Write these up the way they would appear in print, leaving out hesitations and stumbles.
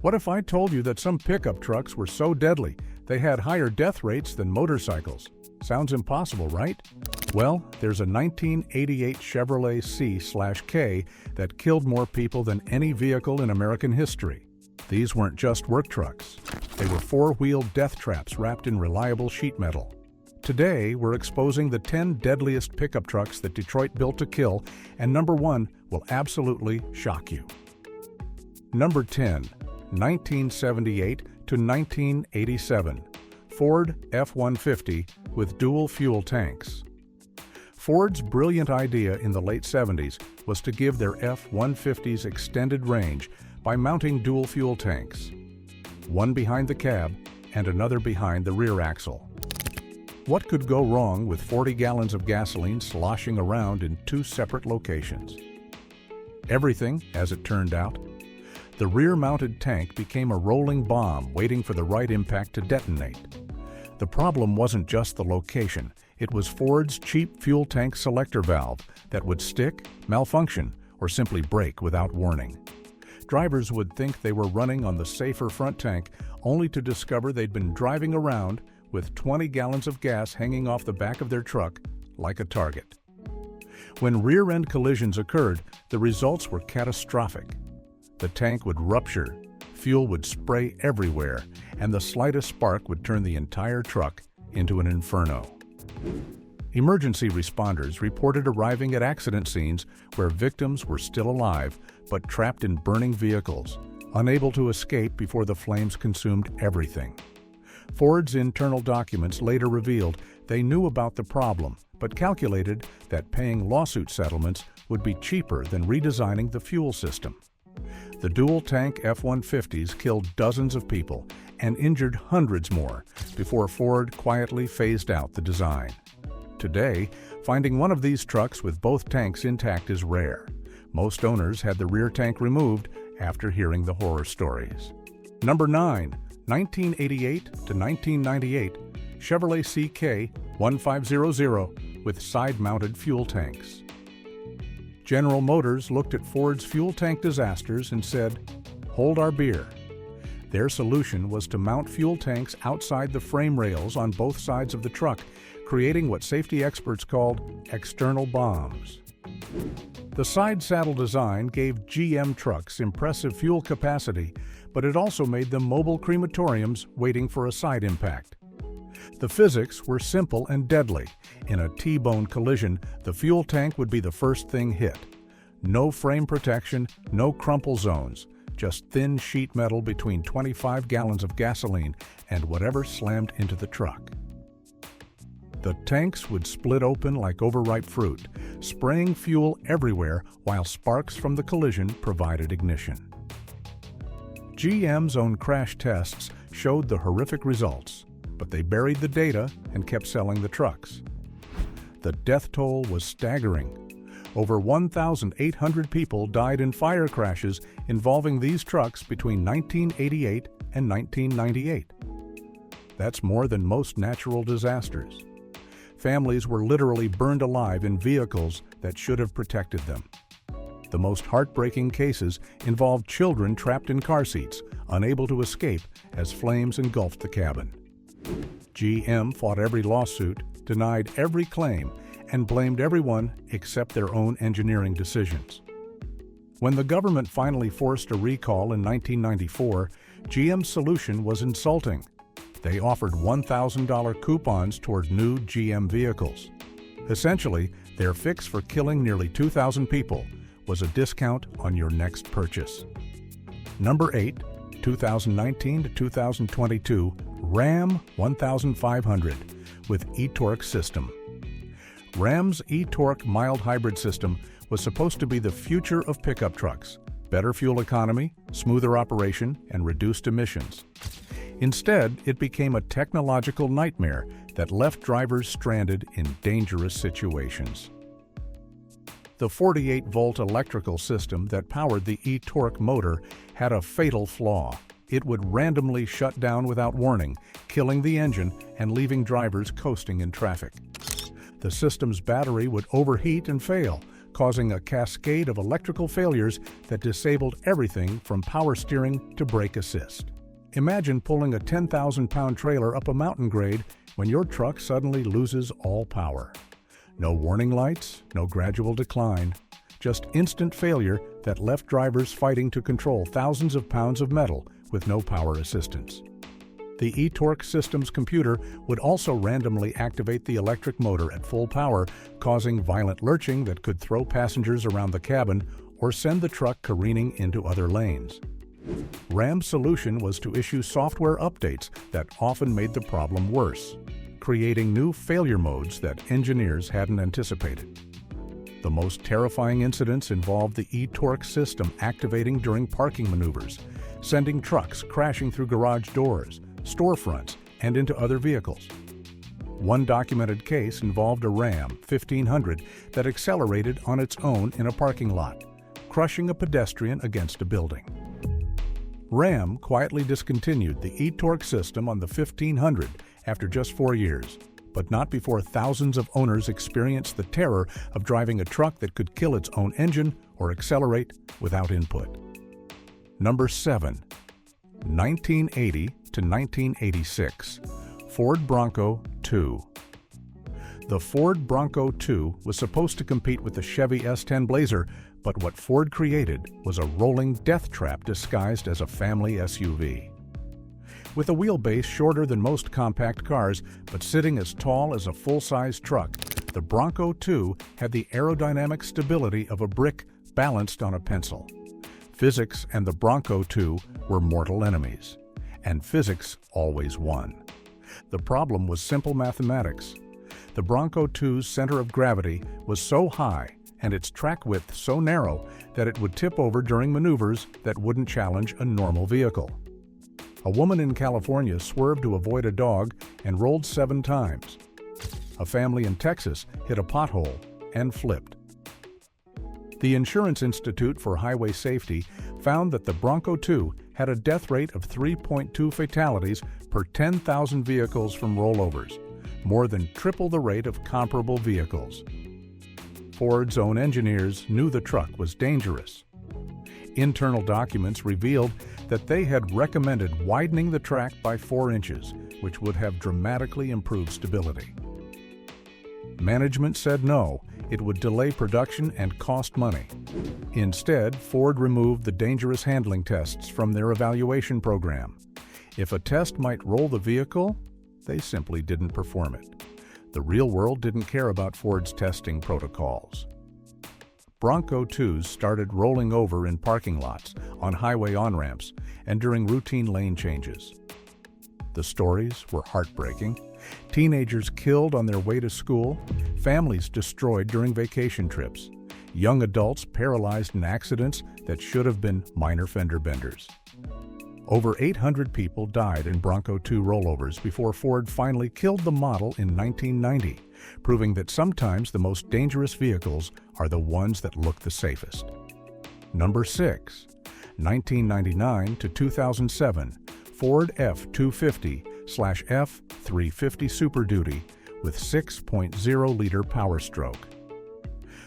What if I told you that some pickup trucks were so deadly they had higher death rates than motorcycles? Sounds impossible, right? Well, there's a 1988 Chevrolet C/K that killed more people than any vehicle in American history. These weren't just work trucks. They were four-wheeled death traps wrapped in reliable sheet metal. Today, we're exposing the 10 deadliest pickup trucks that Detroit built to kill, and number 1 will absolutely shock you. Number 10, 1978 to 1987, Ford F-150 with dual fuel tanks. Ford's brilliant idea in the late 70s was to give their F-150s extended range by mounting dual fuel tanks, one behind the cab and another behind the rear axle. What could go wrong with 40 gallons of gasoline sloshing around in two separate locations? Everything, as it turned out. The rear-mounted tank became a rolling bomb waiting for the right impact to detonate. The problem wasn't just the location, it was Ford's cheap fuel tank selector valve that would stick, malfunction, or simply break without warning. Drivers would think they were running on the safer front tank, only to discover they'd been driving around with 20 gallons of gas hanging off the back of their truck like a target. When rear-end collisions occurred, the results were catastrophic. The tank would rupture, fuel would spray everywhere, and the slightest spark would turn the entire truck into an inferno. Emergency responders reported arriving at accident scenes where victims were still alive but trapped in burning vehicles, unable to escape before the flames consumed everything. Ford's internal documents later revealed they knew about the problem but calculated that paying lawsuit settlements would be cheaper than redesigning the fuel system. The dual-tank F-150s killed dozens of people and injured hundreds more before Ford quietly phased out the design. Today, finding one of these trucks with both tanks intact is rare. Most owners had the rear tank removed after hearing the horror stories. Number 9, 1988 to 1998, Chevrolet CK1500 with side-mounted fuel tanks. General Motors looked at Ford's fuel tank disasters and said, "Hold our beer." Their solution was to mount fuel tanks outside the frame rails on both sides of the truck, creating what safety experts called external bombs. The side saddle design gave GM trucks impressive fuel capacity, but it also made them mobile crematoriums waiting for a side impact. The physics were simple and deadly. In a T-bone collision, the fuel tank would be the first thing hit. No frame protection, no crumple zones, just thin sheet metal between 25 gallons of gasoline and whatever slammed into the truck. The tanks would split open like overripe fruit, spraying fuel everywhere while sparks from the collision provided ignition. GM's own crash tests showed the horrific results, but they buried the data and kept selling the trucks. The death toll was staggering. Over 1,800 people died in fire crashes involving these trucks between 1988 and 1998. That's more than most natural disasters. Families were literally burned alive in vehicles that should have protected them. The most heartbreaking cases involved children trapped in car seats, unable to escape as flames engulfed the cabin. GM fought every lawsuit, denied every claim, and blamed everyone except their own engineering decisions. When the government finally forced a recall in 1994, GM's solution was insulting. They offered $1,000 coupons toward new GM vehicles. Essentially, their fix for killing nearly 2,000 people was a discount on your next purchase. Number 8, 2019 to 2022, Ram 1500 with eTorque system. Ram's eTorque mild hybrid system was supposed to be the future of pickup trucks: better fuel economy, smoother operation, and reduced emissions. Instead, it became a technological nightmare that left drivers stranded in dangerous situations. The 48-volt electrical system that powered the eTorque motor had a fatal flaw. It would randomly shut down without warning, killing the engine and leaving drivers coasting in traffic. The system's battery would overheat and fail, causing a cascade of electrical failures that disabled everything from power steering to brake assist. Imagine pulling a 10,000-pound trailer up a mountain grade when your truck suddenly loses all power. No warning lights, no gradual decline, just instant failure that left drivers fighting to control thousands of pounds of metal with no power assistance. The eTorque system's computer would also randomly activate the electric motor at full power, causing violent lurching that could throw passengers around the cabin or send the truck careening into other lanes. Ram's solution was to issue software updates that often made the problem worse, creating new failure modes that engineers hadn't anticipated. The most terrifying incidents involved the eTorque system activating during parking maneuvers, sending trucks crashing through garage doors, storefronts, and into other vehicles. One documented case involved a Ram 1500 that accelerated on its own in a parking lot, crushing a pedestrian against a building. Ram quietly discontinued the eTorque system on the 1500 after just 4 years, but not before thousands of owners experienced the terror of driving a truck that could kill its own engine or accelerate without input. Number 7. 1980 to 1986, Ford Bronco II. The Ford Bronco II was supposed to compete with the Chevy S10 Blazer, but what Ford created was a rolling death trap disguised as a family SUV. With a wheelbase shorter than most compact cars, but sitting as tall as a full-size truck, the Bronco II had the aerodynamic stability of a brick balanced on a pencil. Physics and the Bronco II were mortal enemies, and physics always won. The problem was simple mathematics. The Bronco II's center of gravity was so high and its track width so narrow that it would tip over during maneuvers that wouldn't challenge a normal vehicle. A woman in California swerved to avoid a dog and rolled 7 times. A family in Texas hit a pothole and flipped. The Insurance Institute for Highway Safety found that the Bronco II had a death rate of 3.2 fatalities per 10,000 vehicles from rollovers, more than triple the rate of comparable vehicles. Ford's own engineers knew the truck was dangerous. Internal documents revealed that they had recommended widening the track by 4 inches, which would have dramatically improved stability. Management said no, it would delay production and cost money. Instead, Ford removed the dangerous handling tests from their evaluation program. If a test might roll the vehicle, they simply didn't perform it. The real world didn't care about Ford's testing protocols. Bronco IIs started rolling over in parking lots, on highway on-ramps, and during routine lane changes. The stories were heartbreaking. Teenagers killed on their way to school, families destroyed during vacation trips, young adults paralyzed in accidents that should have been minor fender benders. Over 800 people died in Bronco II rollovers before Ford finally killed the model in 1990, proving that sometimes the most dangerous vehicles are the ones that look the safest. Number 6. 1999 to 2007, Ford F-250/F-350 Super Duty with 6.0-liter Power Stroke.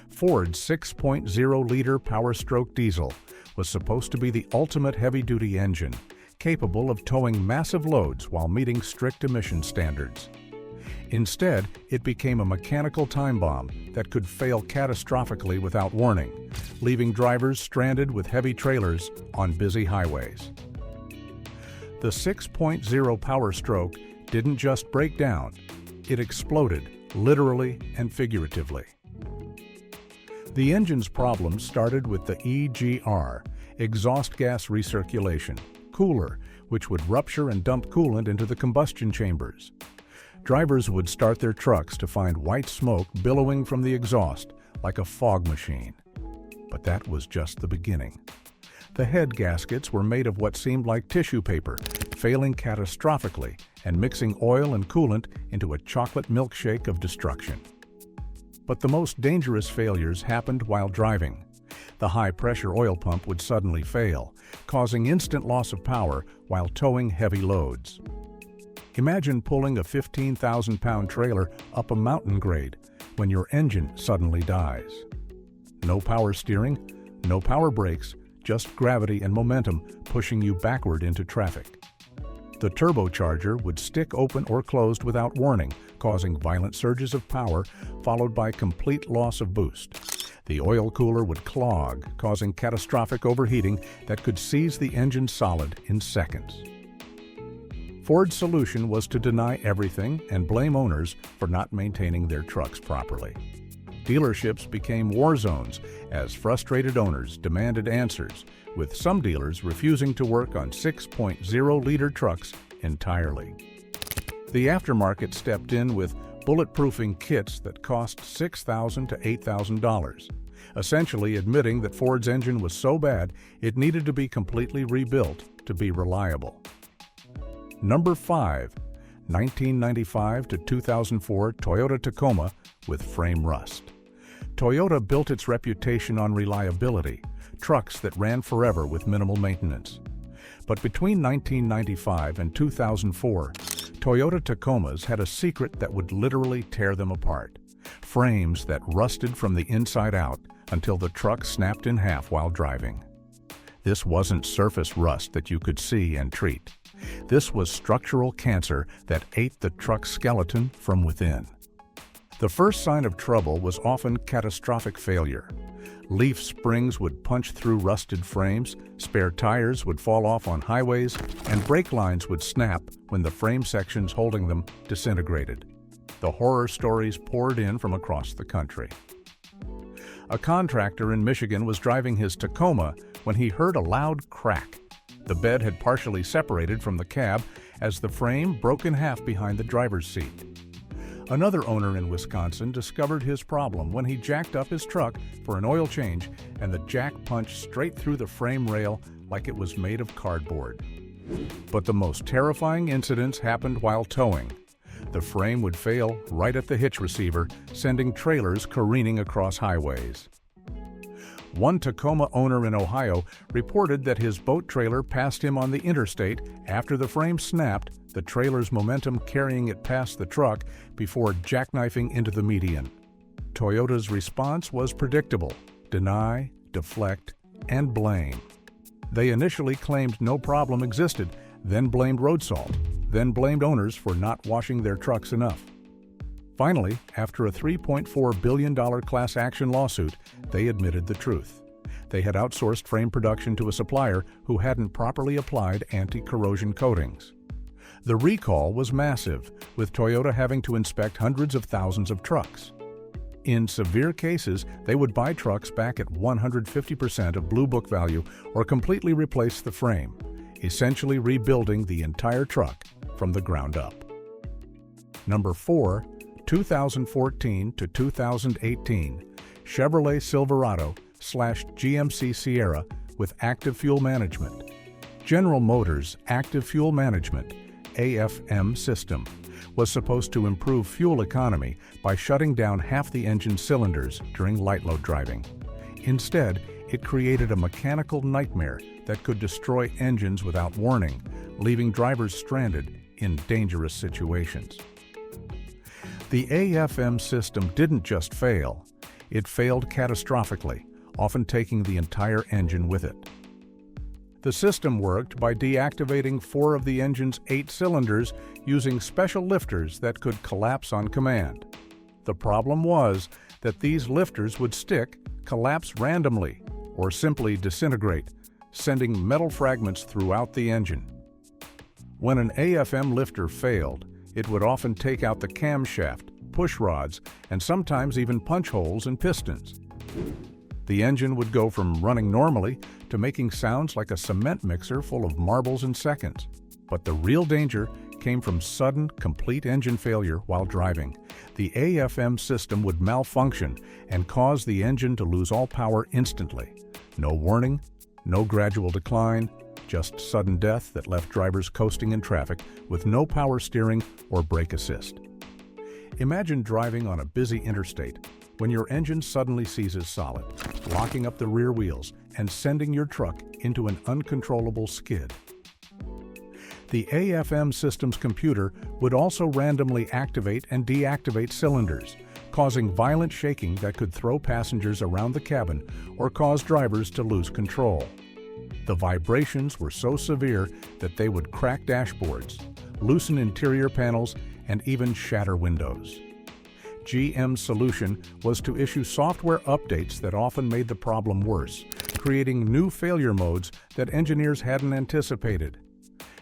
Ford's 6.0-liter Power Stroke diesel was supposed to be the ultimate heavy-duty engine, capable of towing massive loads while meeting strict emission standards. Instead, it became a mechanical time bomb that could fail catastrophically without warning, leaving drivers stranded with heavy trailers on busy highways. The 6.0 Power Stroke didn't just break down, it exploded, literally and figuratively. The engine's problems started with the EGR, exhaust gas recirculation, cooler, which would rupture and dump coolant into the combustion chambers. Drivers would start their trucks to find white smoke billowing from the exhaust like a fog machine. But that was just the beginning. The head gaskets were made of what seemed like tissue paper, failing catastrophically and mixing oil and coolant into a chocolate milkshake of destruction. But the most dangerous failures happened while driving. The high-pressure oil pump would suddenly fail, causing instant loss of power while towing heavy loads. Imagine pulling a 15,000-pound trailer up a mountain grade when your engine suddenly dies. No power steering, no power brakes, just gravity and momentum pushing you backward into traffic. The turbocharger would stick open or closed without warning, causing violent surges of power, followed by complete loss of boost. The oil cooler would clog, causing catastrophic overheating that could seize the engine solid in seconds. Ford's solution was to deny everything and blame owners for not maintaining their trucks properly. Dealerships became war zones as frustrated owners demanded answers, with some dealers refusing to work on 6.0-liter trucks entirely. The aftermarket stepped in with bulletproofing kits that cost $6,000 to $8,000, essentially admitting that Ford's engine was so bad it needed to be completely rebuilt to be reliable. Number 5. 1995 to 2004 Toyota Tacoma with frame rust. Toyota built its reputation on reliability, trucks that ran forever with minimal maintenance. But between 1995 and 2004, Toyota Tacomas had a secret that would literally tear them apart. Frames that rusted from the inside out until the truck snapped in half while driving. This wasn't surface rust that you could see and treat. This was structural cancer that ate the truck's skeleton from within. The first sign of trouble was often catastrophic failure. Leaf springs would punch through rusted frames, spare tires would fall off on highways, and brake lines would snap when the frame sections holding them disintegrated. The horror stories poured in from across the country. A contractor in Michigan was driving his Tacoma when he heard a loud crack. The bed had partially separated from the cab as the frame broke in half behind the driver's seat. Another owner in Wisconsin discovered his problem when he jacked up his truck for an oil change and the jack punched straight through the frame rail like it was made of cardboard. But the most terrifying incidents happened while towing. The frame would fail right at the hitch receiver, sending trailers careening across highways. One Tacoma owner in Ohio reported that his boat trailer passed him on the interstate after the frame snapped, the trailer's momentum carrying it past the truck before jackknifing into the median. Toyota's response was predictable: deny, deflect, and blame. They initially claimed no problem existed, then blamed road salt, then blamed owners for not washing their trucks enough. Finally, after a $3.4 billion class action lawsuit, they admitted the truth. They had outsourced frame production to a supplier who hadn't properly applied anti-corrosion coatings. The recall was massive, with Toyota having to inspect hundreds of thousands of trucks. In severe cases, they would buy trucks back at 150% of Blue Book value or completely replace the frame, essentially rebuilding the entire truck from the ground up. Number 4. 2014 to 2018 Chevrolet Silverado / GMC Sierra with active fuel management. General Motors' active fuel management AFM system was supposed to improve fuel economy by shutting down half the engine cylinders during light load driving. Instead, it created a mechanical nightmare that could destroy engines without warning, leaving drivers stranded in dangerous situations. The AFM system didn't just fail, it failed catastrophically, often taking the entire engine with it. The system worked by deactivating 4 of the engine's 8 cylinders using special lifters that could collapse on command. The problem was that these lifters would stick, collapse randomly, or simply disintegrate, sending metal fragments throughout the engine. When an AFM lifter failed, it would often take out the camshaft, push rods, and sometimes even punch holes in pistons. The engine would go from running normally to making sounds like a cement mixer full of marbles in seconds. But the real danger came from sudden, complete engine failure while driving. The AFM system would malfunction and cause the engine to lose all power instantly. No warning, no gradual decline, just sudden death that left drivers coasting in traffic with no power steering or brake assist. Imagine driving on a busy interstate when your engine suddenly seizes solid, locking up the rear wheels and sending your truck into an uncontrollable skid. The AFM system's computer would also randomly activate and deactivate cylinders, causing violent shaking that could throw passengers around the cabin or cause drivers to lose control. The vibrations were so severe that they would crack dashboards, loosen interior panels, and even shatter windows. GM's solution was to issue software updates that often made the problem worse, creating new failure modes that engineers hadn't anticipated.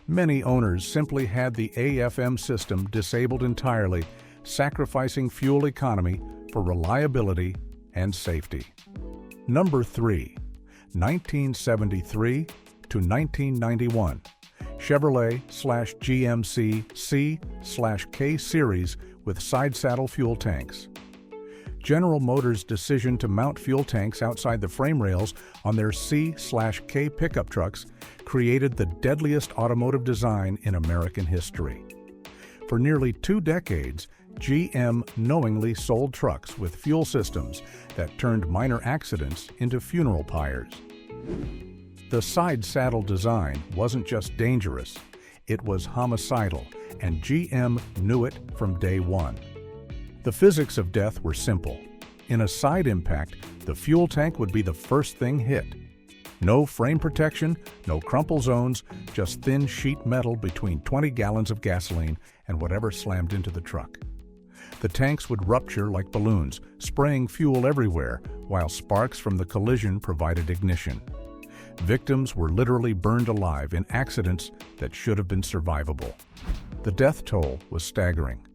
Many owners simply had the AFM system disabled entirely, sacrificing fuel economy for reliability and safety. Number 3. 1973 to 1991. Chevrolet/GMC C/K series with side saddle fuel tanks. General Motors' decision to mount fuel tanks outside the frame rails on their C/K pickup trucks created the deadliest automotive design in American history. For nearly 2 decades, GM knowingly sold trucks with fuel systems that turned minor accidents into funeral pyres. The side saddle design wasn't just dangerous, it was homicidal, and GM knew it from day one. The physics of death were simple. In a side impact, the fuel tank would be the first thing hit. No frame protection, no crumple zones, just thin sheet metal between 20 gallons of gasoline and whatever slammed into the truck. The tanks would rupture like balloons, spraying fuel everywhere, while sparks from the collision provided ignition. Victims were literally burned alive in accidents that should have been survivable. The death toll was staggering.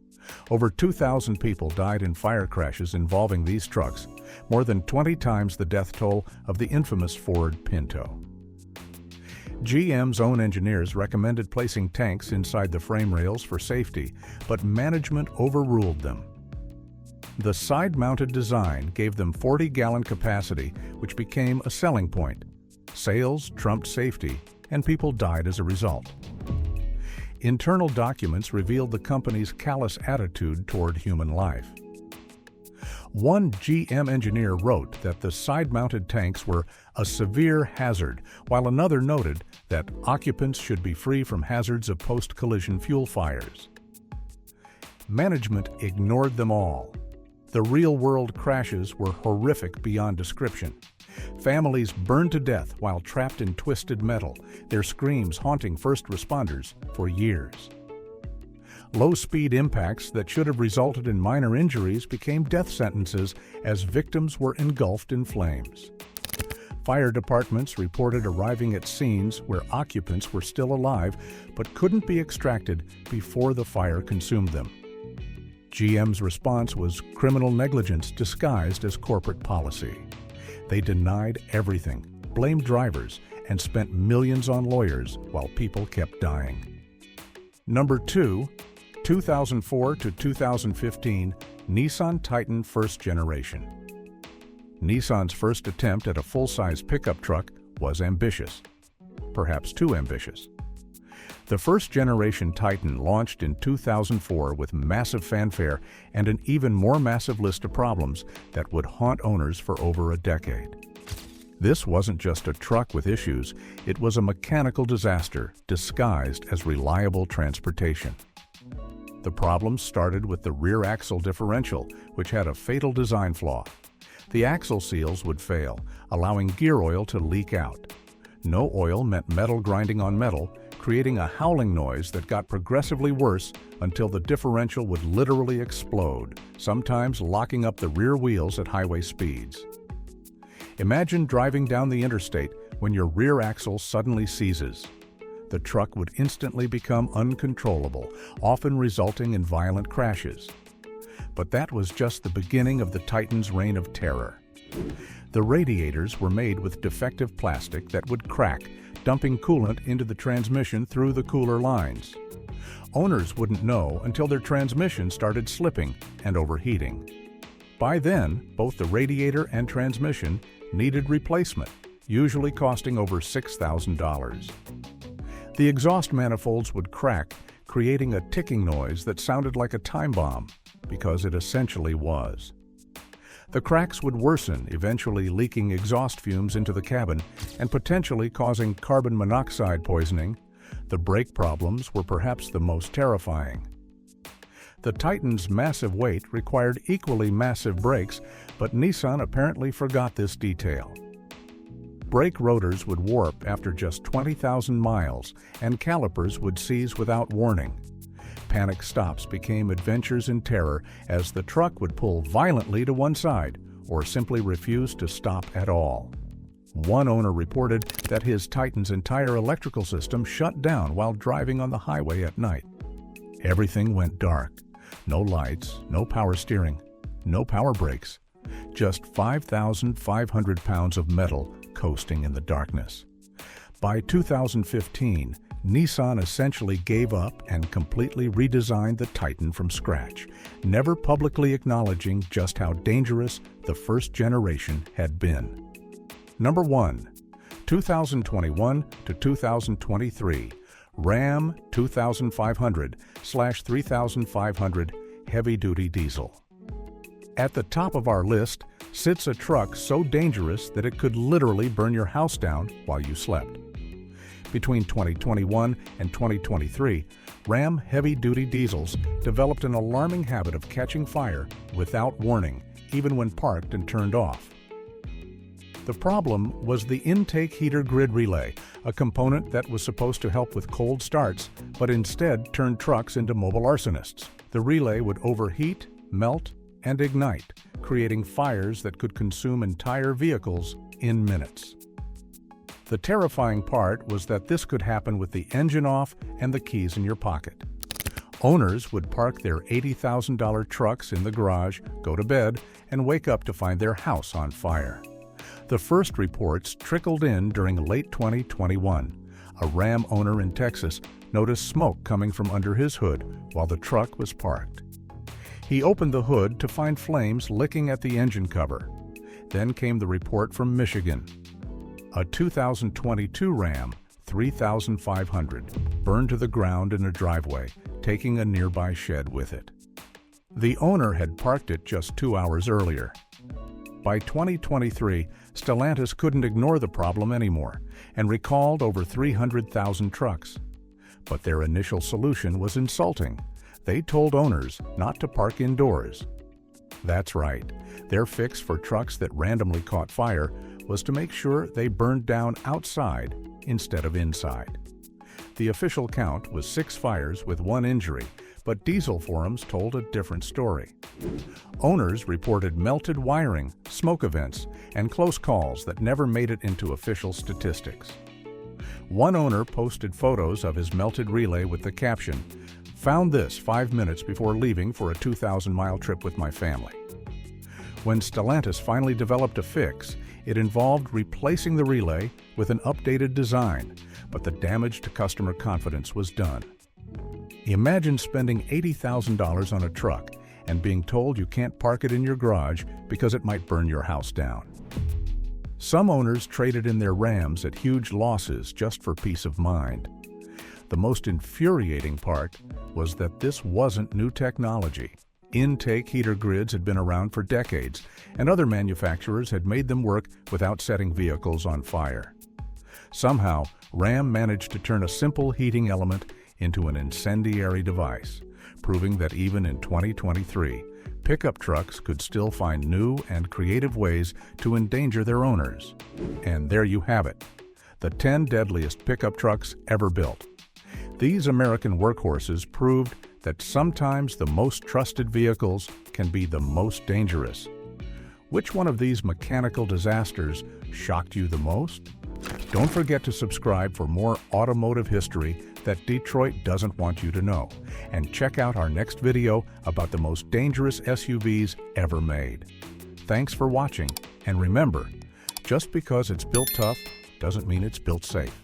Over 2,000 people died in fire crashes involving these trucks, more than 20 times the death toll of the infamous Ford Pinto. GM's own engineers recommended placing tanks inside the frame rails for safety, but management overruled them. The side-mounted design gave them 40-gallon capacity, which became a selling point. Sales trumped safety, and people died as a result. Internal documents revealed the company's callous attitude toward human life. One GM engineer wrote that the side-mounted tanks were a severe hazard, while another noted that occupants should be free from hazards of post-collision fuel fires. Management ignored them all. The real-world crashes were horrific beyond description. Families burned to death while trapped in twisted metal, their screams haunting first responders for years. Low-speed impacts that should have resulted in minor injuries became death sentences as victims were engulfed in flames. Fire departments reported arriving at scenes where occupants were still alive but couldn't be extracted before the fire consumed them. GM's response was criminal negligence disguised as corporate policy. They denied everything, blamed drivers, and spent millions on lawyers while people kept dying. Number 2, 2004 to 2015 Nissan Titan First Generation. Nissan's first attempt at a full-size pickup truck was ambitious, perhaps too ambitious. The first-generation Titan launched in 2004 with massive fanfare and an even more massive list of problems that would haunt owners for over a decade. This wasn't just a truck with issues, it was a mechanical disaster disguised as reliable transportation. The problems started with the rear axle differential, which had a fatal design flaw. The axle seals would fail, allowing gear oil to leak out. No oil meant metal grinding on metal, creating a howling noise that got progressively worse until the differential would literally explode, sometimes locking up the rear wheels at highway speeds. Imagine driving down the interstate when your rear axle suddenly seizes. The truck would instantly become uncontrollable, often resulting in violent crashes. But that was just the beginning of the Titan's reign of terror. The radiators were made with defective plastic that would crack, dumping coolant into the transmission through the cooler lines. Owners wouldn't know until their transmission started slipping and overheating. By then, both the radiator and transmission needed replacement, usually costing over $6,000. The exhaust manifolds would crack, creating a ticking noise that sounded like a time bomb, because it essentially was. The cracks would worsen, eventually leaking exhaust fumes into the cabin and potentially causing carbon monoxide poisoning. The brake problems were perhaps the most terrifying. The Titan's massive weight required equally massive brakes, but Nissan apparently forgot this detail. Brake rotors would warp after just 20,000 miles, and calipers would seize without warning. Panic stops became adventures in terror as the truck would pull violently to one side or simply refuse to stop at all. One owner reported that his Titan's entire electrical system shut down while driving on the highway at night. Everything went dark. No lights, no power steering, no power brakes. Just 5,500 pounds of metal coasting in the darkness. By 2015, Nissan essentially gave up and completely redesigned the Titan from scratch, never publicly acknowledging just how dangerous the first generation had been. Number 1. 2021 to 2023 Ram 2500/3500 heavy-duty diesel. At the top of our list sits a truck so dangerous that it could literally burn your house down while you slept. Between 2021 and 2023, Ram heavy-duty diesels developed an alarming habit of catching fire without warning, even when parked and turned off. The problem was the intake heater grid relay, a component that was supposed to help with cold starts, but instead turned trucks into mobile arsonists. The relay would overheat, melt, and ignite, creating fires that could consume entire vehicles in minutes. The terrifying part was that this could happen with the engine off and the keys in your pocket. Owners would park their $80,000 trucks in the garage, go to bed, and wake up to find their house on fire. The first reports trickled in during late 2021. A Ram owner in Texas noticed smoke coming from under his hood while the truck was parked. He opened the hood to find flames licking at the engine cover. Then came the report from Michigan. A 2022 Ram 3500 burned to the ground in a driveway, taking a nearby shed with it. The owner had parked it just 2 hours earlier. By 2023, Stellantis couldn't ignore the problem anymore and recalled over 300,000 trucks. But their initial solution was insulting. They told owners not to park indoors. That's right, their fix for trucks that randomly caught fire was to make sure they burned down outside instead of inside. The official count was 6 fires with 1 injury, but diesel forums told a different story. Owners reported melted wiring, smoke events, and close calls that never made it into official statistics. One owner posted photos of his melted relay with the caption, "Found this 5 minutes before leaving for a 2,000-mile trip with my family." When Stellantis finally developed a fix, it involved replacing the relay with an updated design, but the damage to customer confidence was done. Imagine spending $80,000 on a truck and being told you can't park it in your garage because it might burn your house down. Some owners traded in their Rams at huge losses just for peace of mind. The most infuriating part was that this wasn't new technology. Intake heater grids had been around for decades, and other manufacturers had made them work without setting vehicles on fire. Somehow, Ram managed to turn a simple heating element into an incendiary device, proving that even in 2023, pickup trucks could still find new and creative ways to endanger their owners. And there you have it, the 10 deadliest pickup trucks ever built. These American workhorses proved that sometimes the most trusted vehicles can be the most dangerous. Which one of these mechanical disasters shocked you the most? Don't forget to subscribe for more automotive history that Detroit doesn't want you to know. And check out our next video about the most dangerous SUVs ever made. Thanks for watching, and remember, just because it's built tough doesn't mean it's built safe.